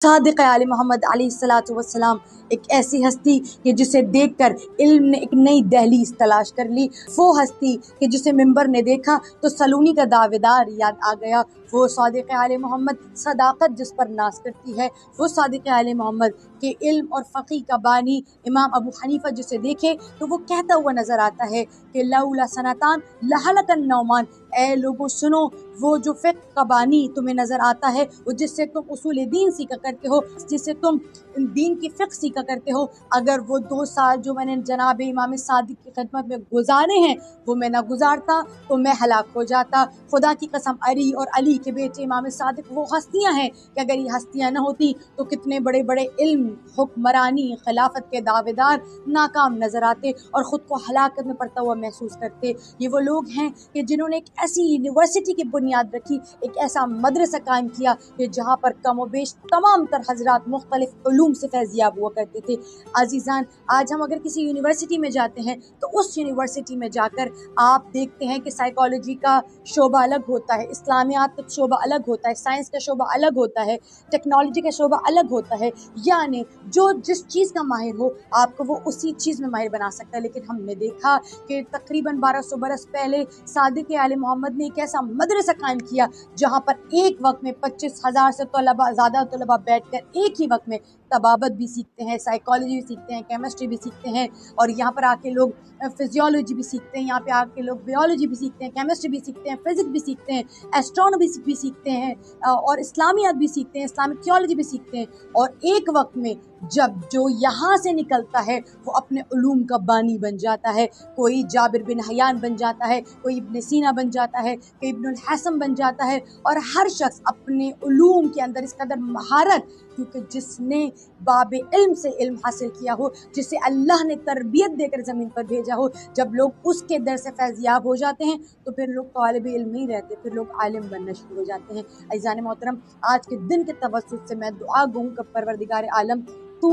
सादिक़ आले मोहम्मद अलैहिस्सलातु वस्सलाम एक ऐसी हस्ती कि जिसे देखकर इल्म ने एक नई दहलीज तलाश कर ली। वो हस्ती कि जिसे मिंबर ने देखा तो सलूनी का दावेदार याद आ गया। वो सादिक़ आले मोहम्मद सदाकत जिस पर नाज करती है। वो सादिक़ आले मोहम्मद के इल्म और फ़क़ीह का बानी इमाम अबू हनीफ़ा जिसे देखे तो वो कहता हुआ नज़र आता है कि लौला सनतान लहलकन नौमान, ए लोगों सुनो, वो जो फ़िक़्ह का बानी तुम्हें नज़र आता है, वो जिससे तुम उसूल दीन सीखा करते हो, जिससे तुम दीन की फ़िक़्ह सीखा करते हो, अगर वो 2 साल जो मैंने जनाब इमाम सादिक़ की खिदमत में गुजारे हैं वो मैं ना गुजारता तो मैं हलाक हो जाता। खुदा की कसम, अली और अली के बेटे इमाम सादिक़ वो हस्तियाँ हैं कि अगर ये हस्तियाँ न होती तो कितने बड़े बड़े इल्म, हुक्मरानी, खिलाफत के दावेदार नाकाम नज़र आते और ख़ुद को हलाकत में पड़ता हुआ महसूस करते। ये वो लोग हैं कि जिन्होंने एक ऐसी यूनिवर्सिटी की बुनियाद रखी, एक ऐसा मदरसा कायम किया कि जहाँ पर कम व बेश तमाम तर हज़रात मुख्तलिफ़ उलूम से फैज़याब हुआ करते थे। अज़ीज़ान, आज हम अगर किसी यूनिवर्सिटी में जाते हैं तो उस यूनिवर्सिटी में जाकर आप देखते हैं कि साइकोलॉजी का शोबा अलग होता है, इस्लामियात का शोबा अलग होता है, साइंस का शोबा अलग होता है, टेक्नोलॉजी का शोबा अलग होता है। यानी जो जिस चीज़ का माहिर हो आपको वो उसी चीज़ में माहिर बना सकता है। लेकिन हमने देखा कि तकरीबन 1200 बरस पहले सादिक़ आले मोहम्मद ने एक ऐसा मदरसा कायम किया जहाँ पर एक वक्त में 25,000 से ज़्यादा तलबा बैठकर एक ही वक्त में तबाबत भी सीखते हैं, साइकोलॉजी भी सीखते हैं, केमिस्ट्री भी सीखते हैं, और यहाँ पर आके लोग फिजियोलॉजी भी सीखते हैं, यहाँ पे आके लोग बायोलॉजी भी सीखते हैं, केमिस्ट्री भी सीखते हैं, फिजिक्स भी सीखते हैं, एस्ट्रोनॉमी भी सीखते हैं, और इस्लामियात भी सीखते हैं, इस्लामिक थियोलॉजी भी सीखते हैं। और एक वक्त में जब जो यहाँ से निकलता है वो अपने उलूम का बानी बन जाता है। कोई जाबिर बिन हयान बन जाता है, कोई इब्न सीना बन जाता है, कोई इब्नुल हैसम बन जाता है, और हर शख्स अपने उलूम के अंदर इस कदर महारत, क्योंकि जिसने बाब इल्म से इल्म हासिल किया हो, जिसे अल्लाह ने तरबियत देकर ज़मीन पर भेजा हो, जब लोग उसके दर से फैज़याब हो जाते हैं तो फिर लोग तालिब इल्म नहीं रहते, फिर लोग आलिम बनना शुरू हो जाते हैं। अज़ीज़ान मोहतरम, आज के दिन के तवस्सुत से मैं दुआ गूँ कि परवरदिगार आलम तू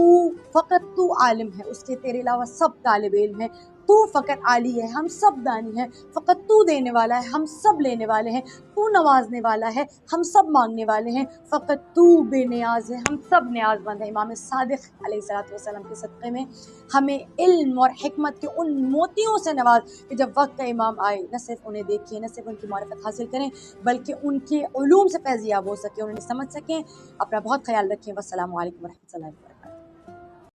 फ़कत तू आलिम है, उसके तेरे अलावा सब तालिब इल्म है। तू फ़कत आली है, हम सब दानी हैं। फ़कत तू देने वाला है, हम सब लेने वाले हैं। तू नवाजने वाला है, हम सब मांगने वाले हैं। फ़कत तू बेनियाज है, हम सब न्याज़मंद हैं। इमाम सादिक़ अलैहिस्सलातु वस्सलाम के सदक़े में हमें इल्म और हिकमत के उन मोतियों से नवाज कि जब वक्त का इमाम आए न सिर्फ उन्हें देखिए, न सिर्फ उनकी मारिफत हासिल करें, बल्कि उनके उलूम से फैज़याब हो सकें, उन्हें समझ सकें। अपना बहुत ख्याल रखें। वस्सलामु अलैकुम व रहमतुल्लाहि व बरकातहू।